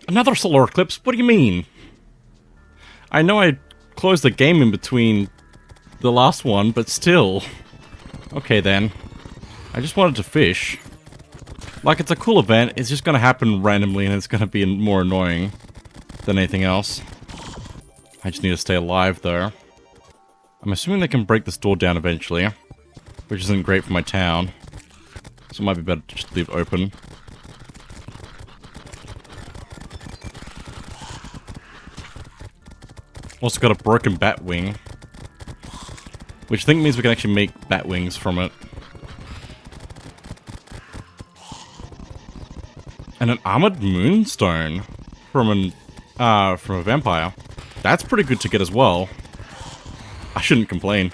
Another solar eclipse? What do you mean? I know I closed the game in between the last one, but still. Okay then. I just wanted to fish. Like, it's a cool event, it's just gonna happen randomly and it's gonna be more annoying than anything else. I just need to stay alive though. I'm assuming they can break this door down eventually, which isn't great for my town. So it might be better to just leave it open. Also got a broken bat wing, which I think means we can actually make bat wings from it. And an armored moonstone from a vampire. That's pretty good to get as well. I shouldn't complain.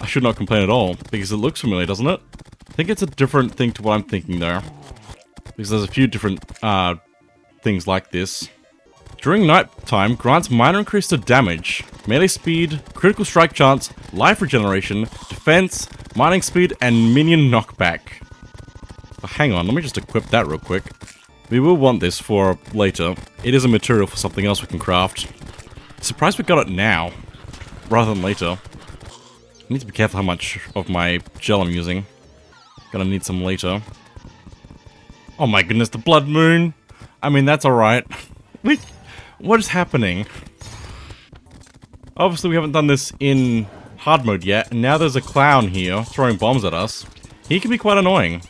I should not complain at all, because it looks familiar, doesn't it? I think it's a different thing to what I'm thinking there. Because there's a few different things like this. During night time, grants minor increase to damage, melee speed, critical strike chance, life regeneration, defense, mining speed, and minion knockback. But hang on, let me just equip that real quick. We will want this for later. It is a material for something else we can craft. Surprised we got it now, rather than later. I need to be careful how much of my gel I'm using. Gonna need some later. Oh my goodness, the blood moon! I mean, that's alright. What is happening? Obviously we haven't done this in hard mode yet, and now there's a clown here throwing bombs at us. He can be quite annoying.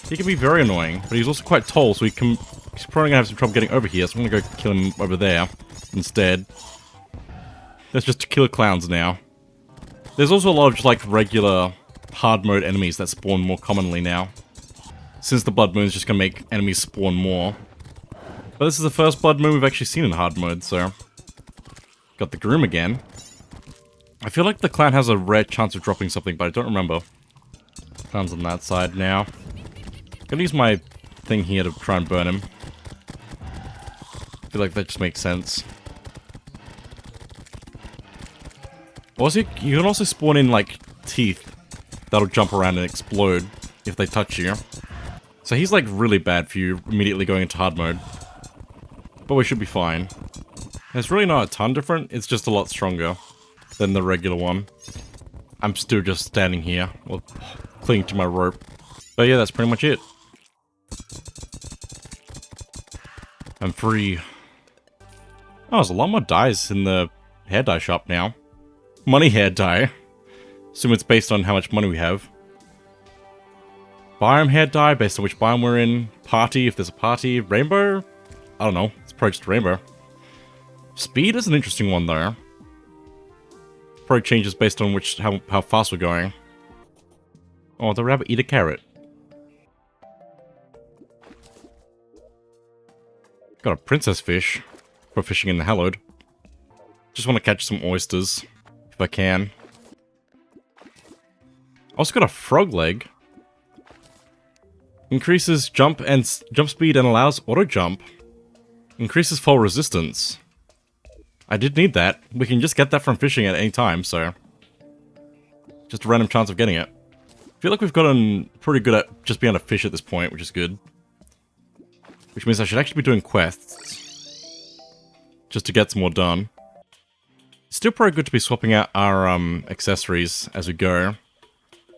He can be very annoying, but he's also quite tall, so he's probably gonna have some trouble getting over here, so I'm gonna go kill him over there instead. There's just killer clowns now. There's also a lot of just like regular hard mode enemies that spawn more commonly now, since the blood moon is just gonna make enemies spawn more. But this is the first blood moon we've actually seen in hard mode, so... Got the groom again. I feel like the clown has a rare chance of dropping something, but I don't remember. Clown's on that side now. Gonna use my thing here to try and burn him. I feel like that just makes sense. Also, you can also spawn in, like, teeth that'll jump around and explode if they touch you. So he's, like, really bad for you immediately going into hard mode. But we should be fine. It's really not a ton different, it's just a lot stronger than the regular one. I'm still just standing here, or clinging to my rope. But yeah, that's pretty much it. I'm free. Oh, there's a lot more dyes in the hair dye shop now. Money hair dye. Assume it's based on how much money we have. Biome hair dye, based on which biome we're in. Party, if there's a party. Rainbow? I don't know. It's probably just rainbow. Speed is an interesting one, though. Probably changes based on how fast we're going. Oh, the rabbit eat a carrot. Got a princess fish for fishing in the hallowed. Just want to catch some oysters, if I can. Also got a frog leg. Increases jump speed and allows auto jump. Increases fall resistance. I did need that. We can just get that from fishing at any time, so... Just a random chance of getting it. I feel like we've gotten pretty good at just being able to fish at this point, which is good. Which means I should actually be doing quests. Just to get some more done. Still probably good to be swapping out our accessories as we go.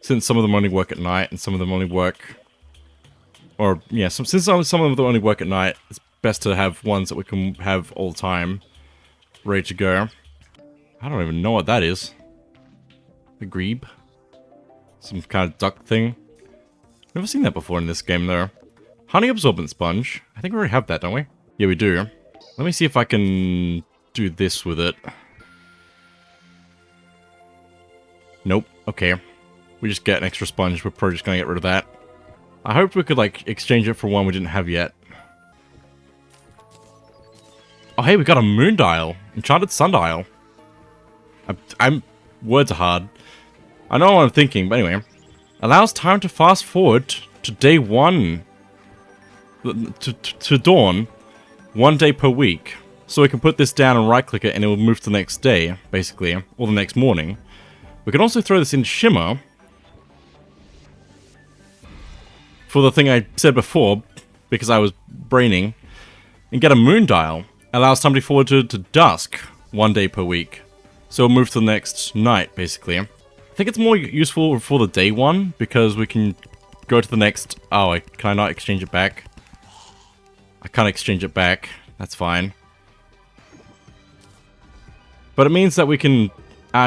Since some of them only work at night, and some of them only work... Or, yeah, since some of them only work at night, it's best to have ones that we can have all the time. Ready to go. I don't even know what that is. A grebe? Some kind of duck thing? Never seen that before in this game, though. Honey absorbent sponge. I think we already have that, don't we? Yeah, we do. Let me see if I can do this with it. Nope. Okay. We just get an extra sponge. We're probably just gonna get rid of that. I hoped we could, like, exchange it for one we didn't have yet. Oh, hey, we got a moon dial. Enchanted sundial. Words are hard. I know what I'm thinking, but anyway. Allows time to fast forward to day 1. To dawn. 1 day per week. So we can put this down and right-click it and it will move to the next day, basically. Or the next morning. We can also throw this in Shimmer. For the thing I said before, because I was braining. And get a moon dial. Allows time to be forwarded to dusk 1 day per week. So we'll move to the next night, basically. I think it's more useful for the day one, because we can go to the next... Oh, can I not exchange it back? I can't exchange it back. That's fine. But it means that we can,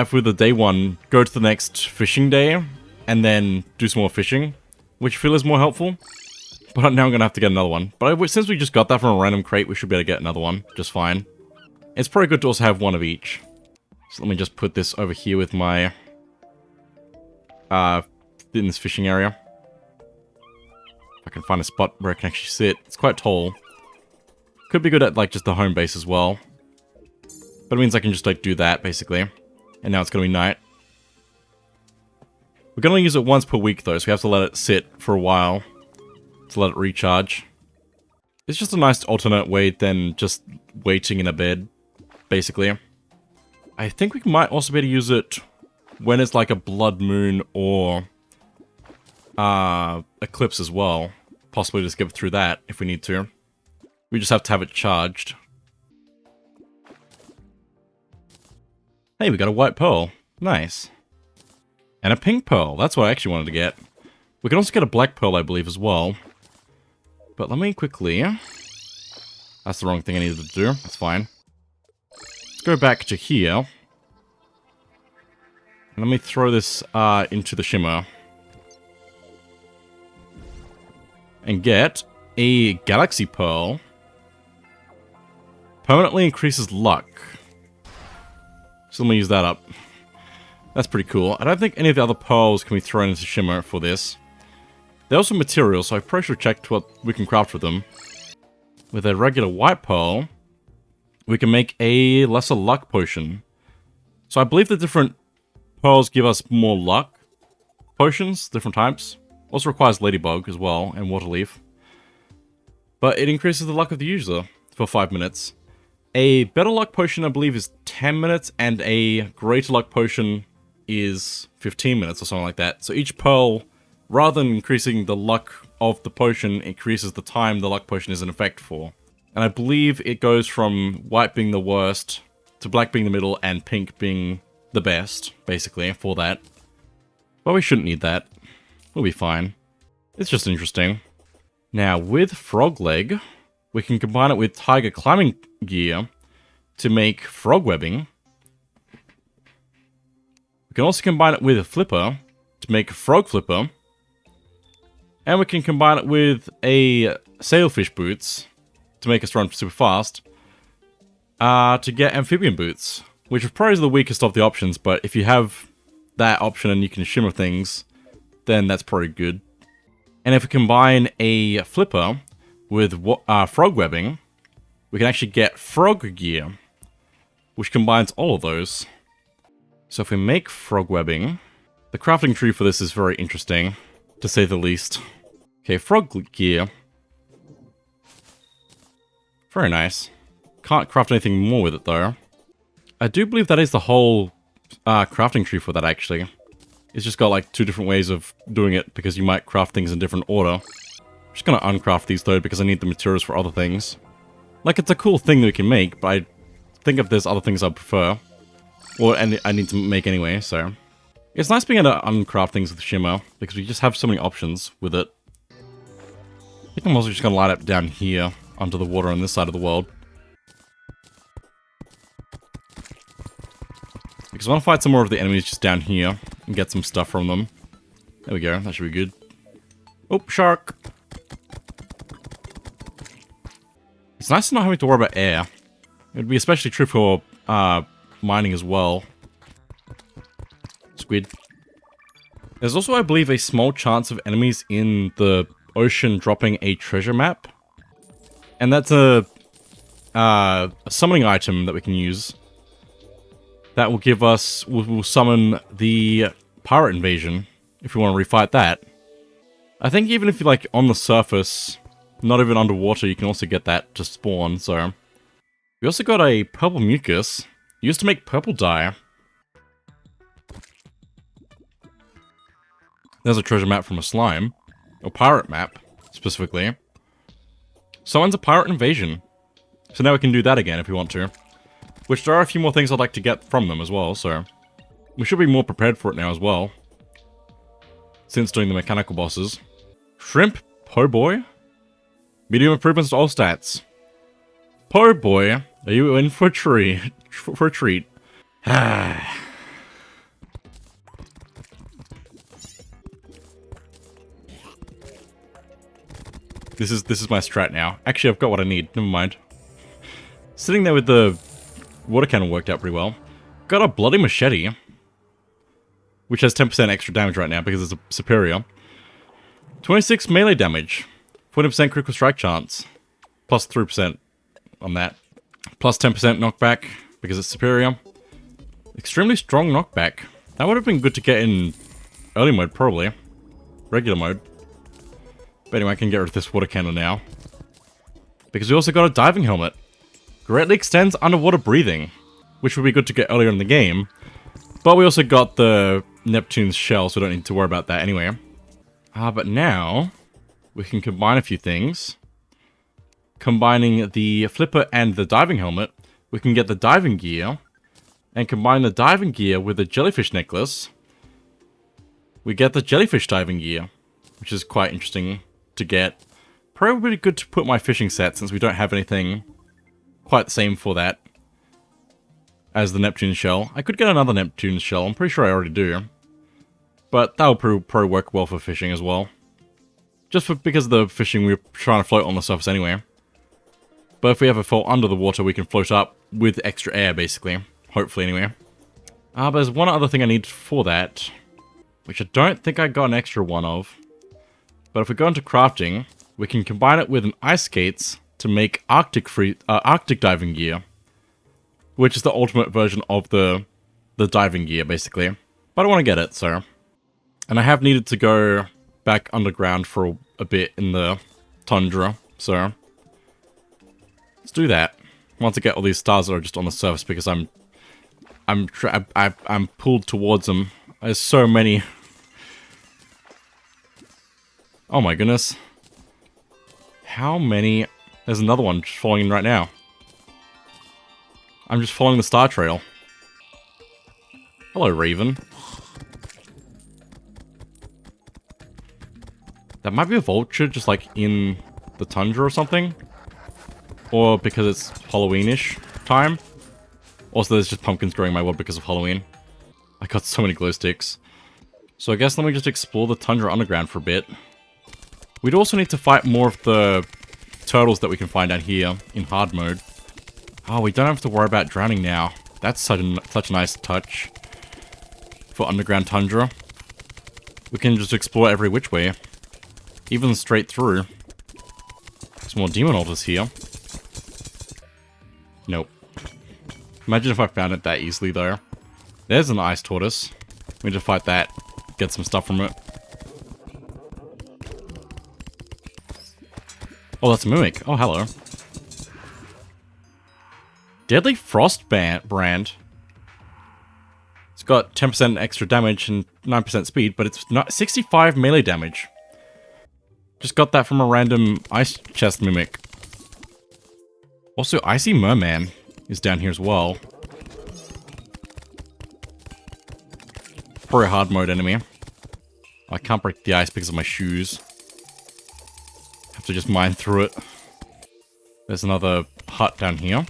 for the day one, go to the next fishing day, and then do some more fishing, which I feel is more helpful. But now I'm going to have to get another one. But since we just got that from a random crate, we should be able to get another one, just fine. It's probably good to also have one of each. So let me just put this over here with my... in this fishing area. If I can find a spot where I can actually sit. It's quite tall. Could be good at, like, just the home base as well. But it means I can just, like, do that, basically. And now it's going to be night. We're going to use it once per week, though, so we have to let it sit for a while. To let it recharge. It's just a nice alternate way than just waiting in a bed, basically. I think we might also be able to use it when it's like a blood moon or eclipse as well. Possibly just skip through that if we need to. We just have to have it charged. Hey, we got a white pearl. Nice. And a pink pearl. That's what I actually wanted to get. We can also get a black pearl, I believe, as well. But let me quickly... That's the wrong thing I needed to do. That's fine. Let's go back to here. And let me throw this into the shimmer. And get a galaxy pearl. Permanently increases luck. So let me use that up. That's pretty cool. I don't think any of the other pearls can be thrown into shimmer for this. They're also materials, so I probably should have checked what we can craft with them. With a regular white pearl, we can make a lesser luck potion. So I believe the different pearls give us more luck potions, different types. Also requires ladybug as well, and water leaf. But it increases the luck of the user for 5 minutes. A better luck potion, I believe, is 10 minutes, and a greater luck potion is 15 minutes or something like that. So each pearl... Rather than increasing the luck of the potion, increases the time the luck potion is in effect for. And I believe it goes from white being the worst, to black being the middle, and pink being the best, basically, for that. But we shouldn't need that. We'll be fine. It's just interesting. Now, with frog leg, we can combine it with tiger climbing gear to make frog webbing. We can also combine it with a flipper to make frog flipper. And we can combine it with a sailfish boots to make us run super fast. To get amphibian boots, which are probably the weakest of the options, but if you have that option and you can shimmer things, then that's probably good. And if we combine a flipper with frog webbing, we can actually get frog gear, which combines all of those. So if we make frog webbing, the crafting tree for this is very interesting, to say the least. Okay, frog gear. Very nice. Can't craft anything more with it, though. I do believe that is the whole crafting tree for that, actually. It's just got, like, 2 different ways of doing it, because you might craft things in different order. I'm just gonna uncraft these, though, because I need the materials for other things. Like, it's a cool thing that we can make, but I think if there's other things I'd prefer. And I need to make anyway, so... It's nice being able to uncraft things with shimmer, because we just have so many options with it. I think I'm also just going to light up down here, under the water on this side of the world. Because I want to fight some more of the enemies just down here, and get some stuff from them. There we go, that should be good. Oh, shark! It's nice to not having to worry about air. It would be especially true for mining as well. Squid. There's also, I believe, a small chance of enemies in the ocean dropping a treasure map. And that's a summoning item that we can use. That will give us... We'll summon the pirate invasion, if we want to refight that. I think even if you're, like, on the surface, not even underwater, you can also get that to spawn, so... We also got a purple mucus, used to make purple dye. There's a treasure map from a slime. Or pirate map, specifically. Summons a pirate invasion. So now we can do that again if we want to. Which there are a few more things I'd like to get from them as well, so... we should be more prepared for it now as well. Since doing the mechanical bosses. Shrimp, po' boy? Medium improvements to all stats. Po' boy, are you in for a treat? This is my strat now. Actually, I've got what I need. Never mind. Sitting there with the water cannon worked out pretty well. Got a bloody machete, which has 10% extra damage right now because it's a superior. 26 melee damage. 40% critical strike chance. Plus 3% on that. Plus 10% knockback because it's superior. Extremely strong knockback. That would have been good to get in early mode, probably. Regular mode. But anyway, I can get rid of this water cannon now. Because we also got a diving helmet. Greatly extends underwater breathing. Which would be good to get earlier in the game. But we also got the Neptune's shell, so we don't need to worry about that anyway. But now, we can combine a few things. Combining the flipper and the diving helmet, we can get the diving gear. And combine the diving gear with the jellyfish necklace. We get the jellyfish diving gear. Which is quite interesting to get. Probably good to put my fishing set, since we don't have anything quite the same for that as the Neptune shell. I could get another Neptune shell, I'm pretty sure I already do. But that will probably work well for fishing as well. Just because of the fishing, we're trying to float on the surface anyway. But if we ever fall under the water, we can float up with extra air, basically. Hopefully, anyway. But there's one other thing I need for that, which I don't think I got an extra one of. But if we go into crafting, we can combine it with an ice skates to make Arctic diving gear. Which is the ultimate version of the diving gear, basically. But I want to get it, so... and I have needed to go back underground for a bit in the tundra, so... let's do that. I want to get all these stars that are just on the surface, because I'm pulled towards them. There's so many... oh my goodness. How many... there's another one just falling in right now. I'm just following the star trail. Hello, Raven. That might be a vulture just like in the tundra or something. Or because it's Halloween-ish time. Also, there's just pumpkins growing in my world because of Halloween. I got so many glow sticks. So I guess let me just explore the tundra underground for a bit. We'd also need to fight more of the turtles that we can find down here in hard mode. Oh, we don't have to worry about drowning now. That's such a nice touch for underground tundra. We can just explore every which way. Even straight through. Some more demon altars here. Nope. Imagine if I found it that easily, though. There's an ice tortoise. We need to fight that. Get some stuff from it. Oh, that's a mimic. Oh, hello. Deadly Frost brand. It's got 10% extra damage and 9% speed, but it's not 65 melee damage. Just got that from a random ice chest mimic. Also, Icy Merman is down here as well. Probably a hard mode enemy. I can't break the ice because of my shoes. Have to just mine through it. There's another hut down here.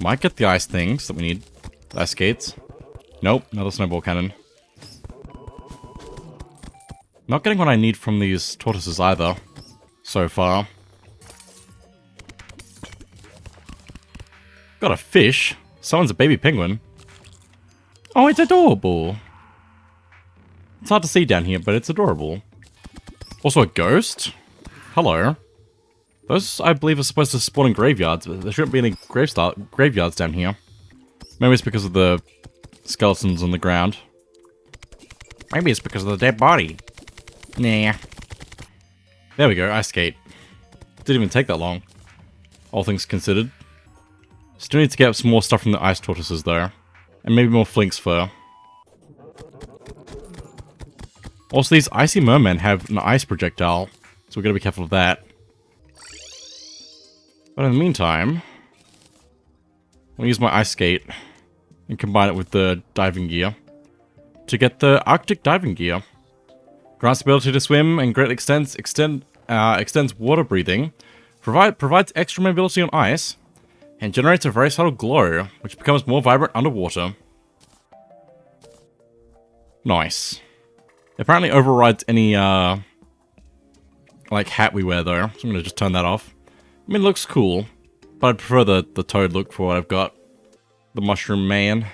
Might get the ice things that we need. The ice skates. Nope, another snowball cannon. Not getting what I need from these tortoises either, so far. Got a fish. Someone's a baby penguin. Oh, it's adorable. It's hard to see down here, but it's adorable. Also a ghost. Hello. Those, I believe, are supposed to spawn in graveyards, but there shouldn't be any graveyards down here. Maybe it's because of the skeletons on the ground. Maybe it's because of the dead body. Nah. There we go, ice skate. Didn't even take that long. All things considered. Still need to get some more stuff from the ice tortoises, though. And maybe more flinx fur. Also, these icy mermen have an ice projectile, so we gotta be careful of that. But in the meantime, I'll use my ice skate and combine it with the diving gear to get the Arctic diving gear. Grants the ability to swim and greatly extends water breathing, provides extra mobility on ice, and generates a very subtle glow, which becomes more vibrant underwater. Nice. Apparently overrides any, like, hat we wear, though, so I'm gonna just turn that off. I mean, it looks cool, but I'd prefer the toad look for what I've got. The mushroom man.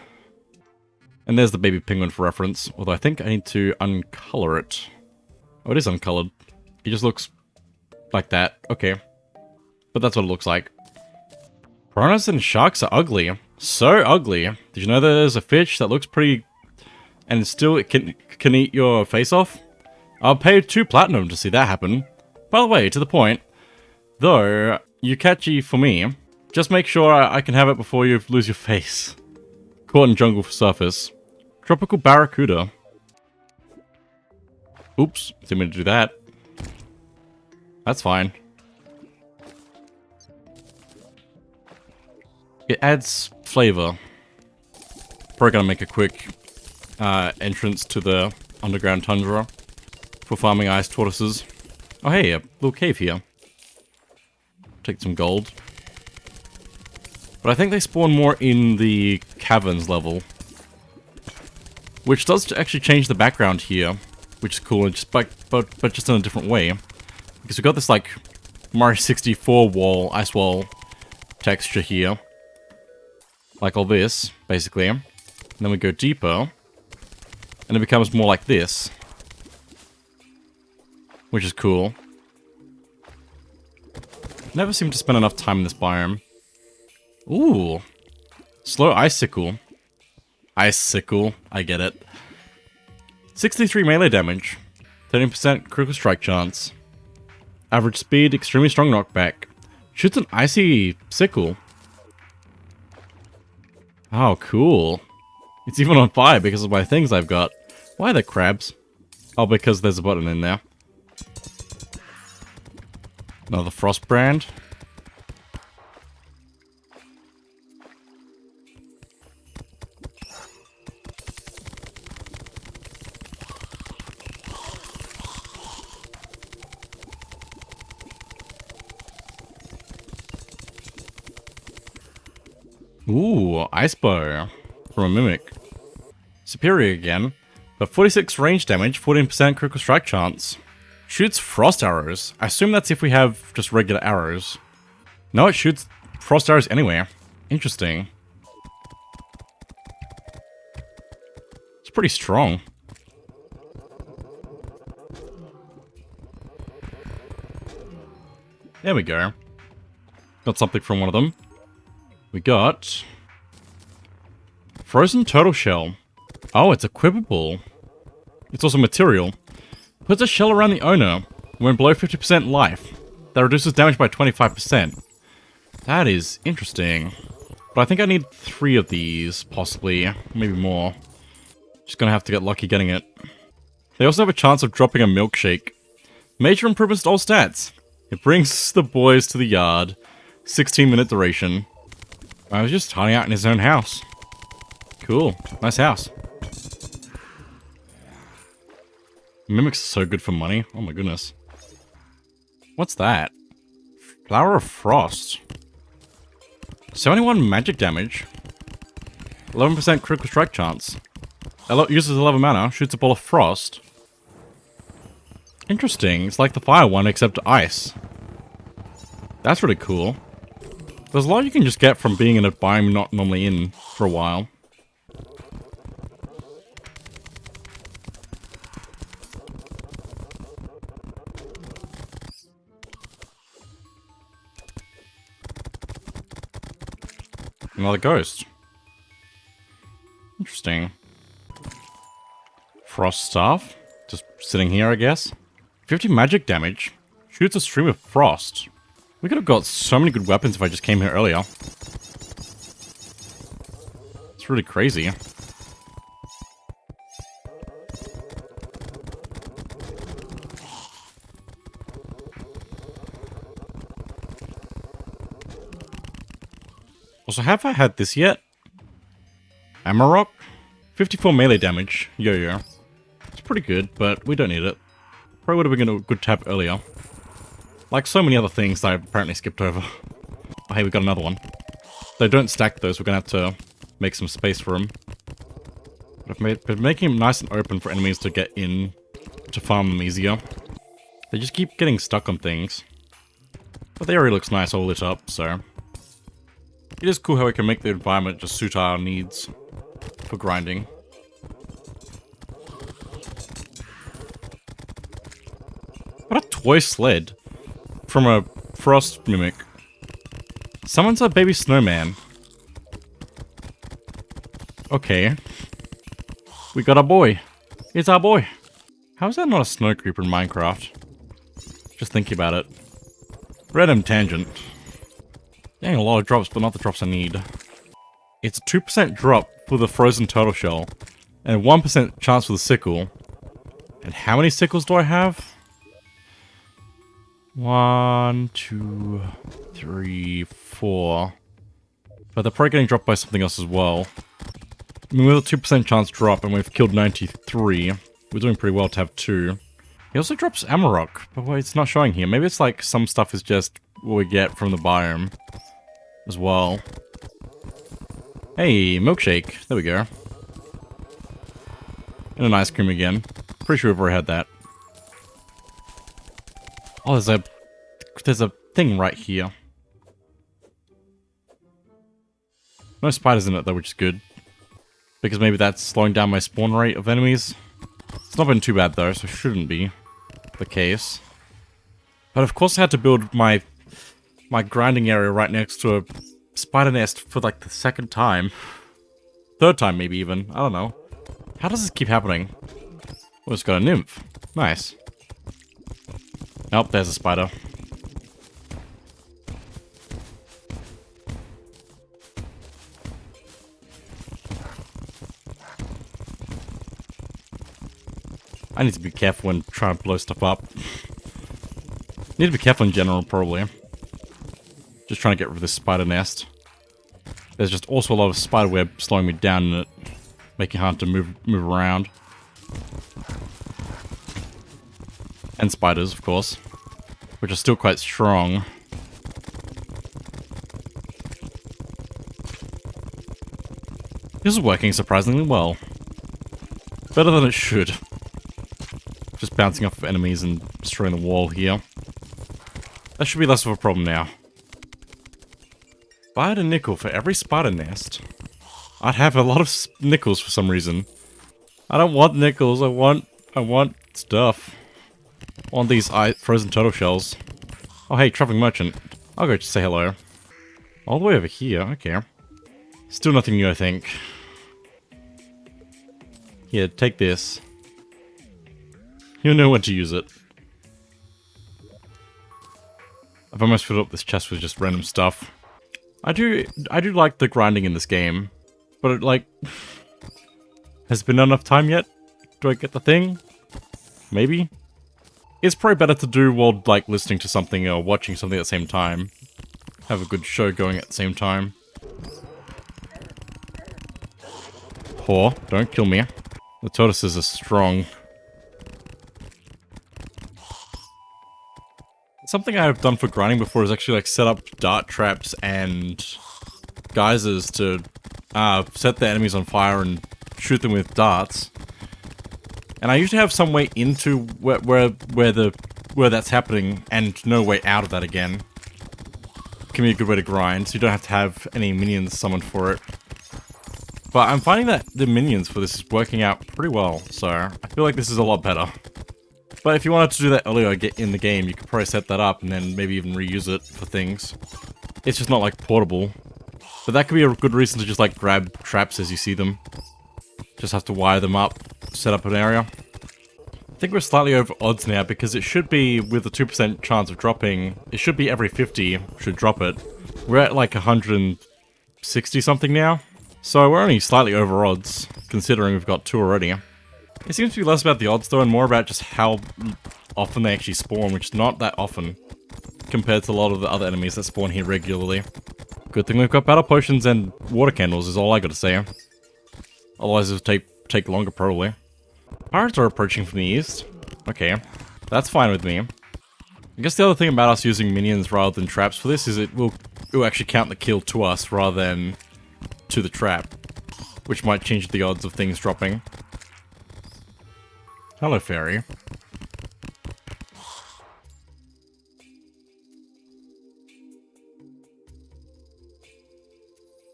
And there's the baby penguin for reference, although I think I need to uncolor it. Oh, it is uncolored. It just looks like that. Okay. But that's what it looks like. Piranhas and sharks are ugly. So ugly. Did you know that there's a fish that looks pretty... and still it can eat your face off? I'll pay 2 platinum to see that happen. By the way, to the point. Though, Yukachi for me, just make sure I can have it before you lose your face. Caught in jungle surface. Tropical barracuda. Oops, didn't mean to do that. That's fine. It adds flavor. Probably gonna make a quick entrance to the underground tundra for farming ice tortoises. Oh hey, a little cave here. Take some gold. But I think they spawn more in the caverns level. Which does actually change the background here. Which is cool, but just in a different way. Because we've got this like Mario 64 wall, ice wall texture here. Like all this, basically. And then we go deeper. And it becomes more like this. Which is cool. Never seem to spend enough time in this biome. Ooh. Slow icicle. Icicle, I get it. 63 melee damage. 13% critical strike chance. Average speed, extremely strong knockback. Shoots an icy sickle. Oh, cool. It's even on fire because of my things I've got. Why are there crabs? Oh, because there's a button in there. Another frost brand. Ooh, ice bow from a mimic. Superior again, but 46 range damage, 14% critical strike chance. Shoots frost arrows. I assume that's if we have just regular arrows. No, it shoots frost arrows anywhere. Interesting. It's pretty strong. There we go. Got something from one of them. We got... Frozen turtle shell. Oh, it's equipable. It's also material. Puts a shell around the owner when below 50% life. That reduces damage by 25%. That is interesting. But I think I need 3 of these, possibly. Maybe more. Just gonna have to get lucky getting it. They also have a chance of dropping a milkshake. Major improvements to all stats. It brings the boys to the yard. 16-minute duration. I was just hiding out in his own house. Cool. Nice house. Mimics are so good for money. Oh my goodness. What's that? Flower of Frost. 71 magic damage. 11% critical strike chance. Uses 11 mana. Shoots a ball of frost. Interesting. It's like the fire one except ice. That's really cool. There's a lot you can just get from being in a biome you're not normally in for a while. Another ghost. Interesting. Frost staff. Just sitting here, I guess. 50 magic damage. Shoots a stream of frost. We could have got so many good weapons if I just came here earlier. It's really crazy. Also, have I had this yet? Amarok? 54 melee damage. Yo-yo. It's pretty good, but we don't need it. Probably would have been a good tab earlier. Like so many other things that I apparently skipped over. Oh, hey, we got another one. They don't stack those, we're gonna have to make some space for them. But I've been making them nice and open for enemies to get in, to farm them easier. They just keep getting stuck on things. But the area looks nice all lit up, so... It is cool how we can make the environment just suit our needs for grinding. What a toy sled from a frost mimic. Someone's a baby snowman. Okay. We got a boy. It's our boy. How is that not a snow creeper in Minecraft? Just thinking about it. Random tangent. Getting a lot of drops, but not the drops I need. It's a 2% drop for the frozen turtle shell, and 1% chance for the sickle. And how many sickles do I have? 1, 2, 3, 4. But they're probably getting dropped by something else as well. I mean, with a 2% chance drop, and we've killed 93, we're doing pretty well to have 2. He also drops Amarok, but wait, it's not showing here. Maybe it's like some stuff is just what we get from the biome as well. Hey, milkshake. There we go. And an ice cream again. Pretty sure we've already had that. Oh, there's a thing right here. No spiders in it though, which is good. Because maybe that's slowing down my spawn rate of enemies. It's not been too bad though, so it shouldn't be the case. But of course I had to build my grinding area right next to a spider nest for like the second time. Third time maybe even, I don't know. How does this keep happening? Oh, it's got a nymph. Nice. Nope, there's a spider. I need to be careful when trying to blow stuff up. Need to be careful in general, probably. Just trying to get rid of this spider nest. There's just also a lot of spider web slowing me down in it, making it hard to move around. And spiders, of course, which are still quite strong. This is working surprisingly well. Better than it should. Just bouncing off of enemies and destroying the wall here. That should be less of a problem now. If I had a nickel for every spider nest, I'd have a lot of nickels for some reason. I don't want nickels, I want stuff. I want these frozen turtle shells. Oh hey, traveling merchant. I'll go say hello. All the way over here, okay. Still nothing new, I think. Here, take this. You'll know when to use it. I've almost filled up this chest with just random stuff. I do like the grinding in this game, but it, like, has it been enough time yet? Do I get the thing? Maybe? It's probably better to do while, like, listening to something or watching something at the same time. Have a good show going at the same time. Poor, don't kill me. The tortoises are strong. Something I've done for grinding before is actually like set up dart traps and geysers to set the enemies on fire and shoot them with darts. And I usually have some way into where that's happening and no way out of that again. Can be a good way to grind, so you don't have to have any minions summoned for it. But I'm finding that the minions for this is working out pretty well, so I feel like this is a lot better. But if you wanted to do that earlier in the game, you could probably set that up and then maybe even reuse it for things. It's just not like portable. But that could be a good reason to just like grab traps as you see them. Just have to wire them up, set up an area. I think we're slightly over odds now because it should be, with a 2% chance of dropping, it should be every 50 should drop it. We're at like 160 something now. So we're only slightly over odds, considering we've got 2 already. It seems to be less about the odds though, and more about just how often they actually spawn, which is not that often, compared to a lot of the other enemies that spawn here regularly. Good thing we've got battle potions and water candles is all I gotta say. Otherwise it'll take longer probably. Pirates are approaching from the east. Okay, that's fine with me. I guess the other thing about us using minions rather than traps for this is it will actually count the kill to us rather than to the trap. Which might change the odds of things dropping. Hello, fairy.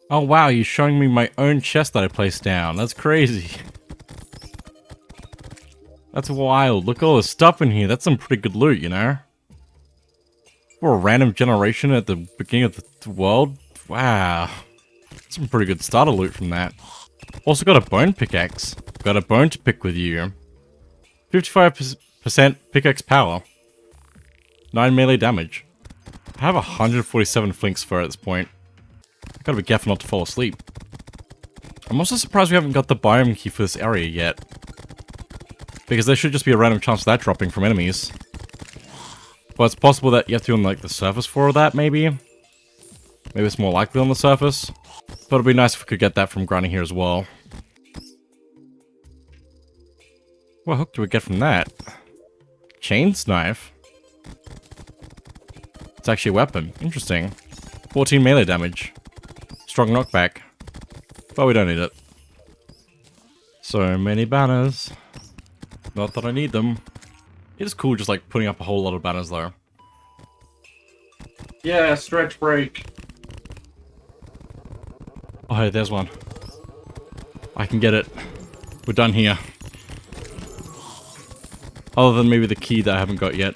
Oh wow, you're showing me my own chest that I placed down. That's crazy. That's wild. Look at all the stuff in here. That's some pretty good loot, you know? For a random generation at the beginning of the world? Wow. Some pretty good starter loot from that. Also got a bone pickaxe. Got a bone to pick with you. 55% pickaxe power. 9 melee damage. I have 147 flinks for at this point. I gotta be careful not to fall asleep. I'm also surprised we haven't got the biome key for this area yet. Because there should just be a random chance of that dropping from enemies. But it's possible that you have to be on like the surface for that, maybe? Maybe it's more likely on the surface. But it'd be nice if we could get that from grinding here as well. What hook do we get from that? Chain's knife? It's actually a weapon. Interesting. 14 melee damage. Strong knockback. But we don't need it. So many banners. Not that I need them. It is cool just like putting up a whole lot of banners though. Yeah, stretch break. Oh hey, there's one. I can get it. We're done here. Other than maybe the key that I haven't got yet.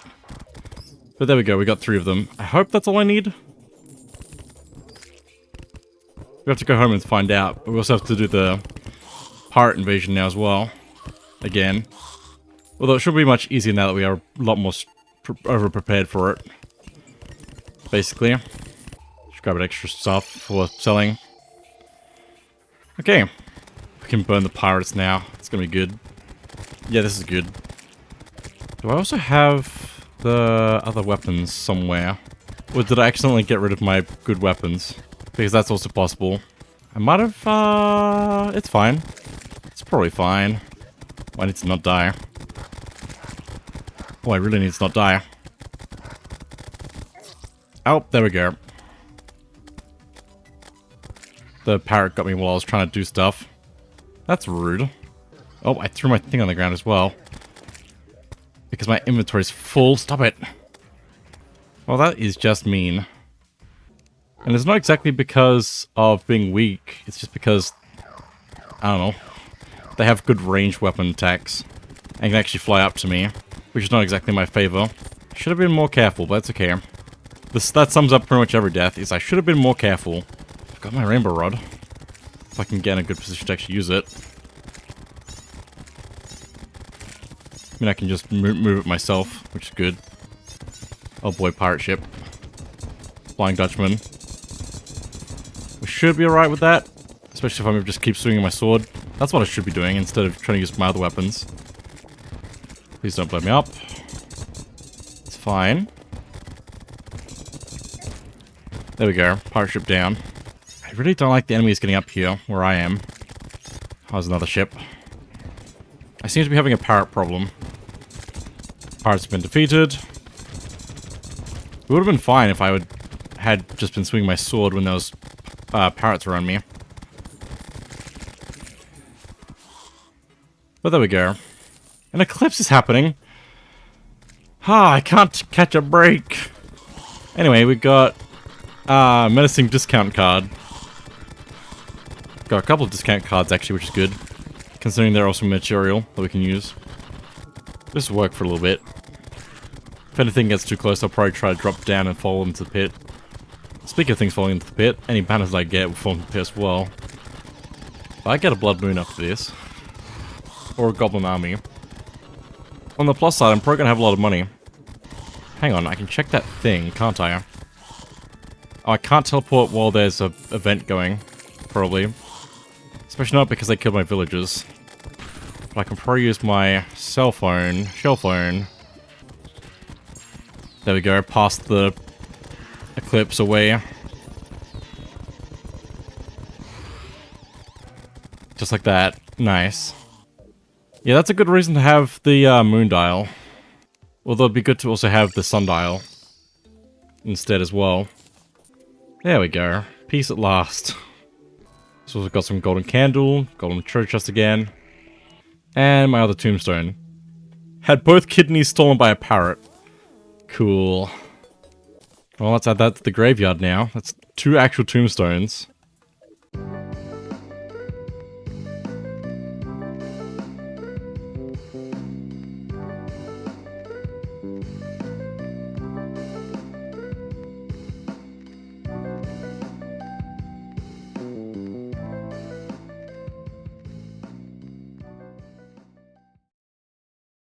But there we go, we got 3 of them. I hope that's all I need. We have to go home and find out. But we also have to do the pirate invasion now as well. Again. Although it should be much easier now that we are a lot more over-prepared for it. Basically. Just grab an extra stuff for selling. Okay. We can burn the pirates now. It's gonna be good. Yeah, this is good. Do I also have the other weapons somewhere? Or did I accidentally get rid of my good weapons? Because that's also possible. I might have, it's fine. It's probably fine. Oh, I need to not die. Oh, I really need to not die. Oh, there we go. The parrot got me while I was trying to do stuff. That's rude. Oh, I threw my thing on the ground as well. Because my inventory's full. Stop it. Well, that is just mean. And it's not exactly because of being weak. It's just because, I don't know, they have good ranged weapon attacks. And can actually fly up to me. Which is not exactly my favor. Should have been more careful, but it's okay. That sums up pretty much every death, is I should have been more careful. I've got my rainbow rod. If I can get in a good position to actually use it. I mean, I can just move it myself, which is good. Oh boy, pirate ship. Flying Dutchman. We should be alright with that. Especially if I just keep swinging my sword. That's what I should be doing, instead of trying to use my other weapons. Please don't blow me up. It's fine. There we go. Pirate ship down. I really don't like the enemies getting up here, where I am. Oh, there's another ship. I seem to be having a parrot problem. Pirates have been defeated. It would have been fine if I had just been swinging my sword when there was parrots around me. But there we go. An eclipse is happening. Ah, I can't catch a break. Anyway, we got menacing discount card. Got a couple of discount cards actually, which is good. Considering they're also material that we can use. This will work for a little bit. If anything gets too close, I'll probably try to drop down and fall into the pit. Speaking of things falling into the pit, any banners I get will fall into the pit as well. I get a blood moon after this. Or a goblin army. On the plus side, I'm probably gonna have a lot of money. Hang on, I can check that thing, can't I? Oh, I can't teleport while there's an event going. Probably. Especially not because they killed my villagers. But I can probably use my shell phone. There we go, past the eclipse away. Just like that. Nice. Yeah, that's a good reason to have the moon dial. Although it'd be good to also have the sundial instead as well. There we go. Peace at last. So we've got some golden candle, golden treasure chest again. And my other tombstone. Had both kidneys stolen by a parrot. Cool. Well, let's add that to the graveyard now. That's 2 actual tombstones.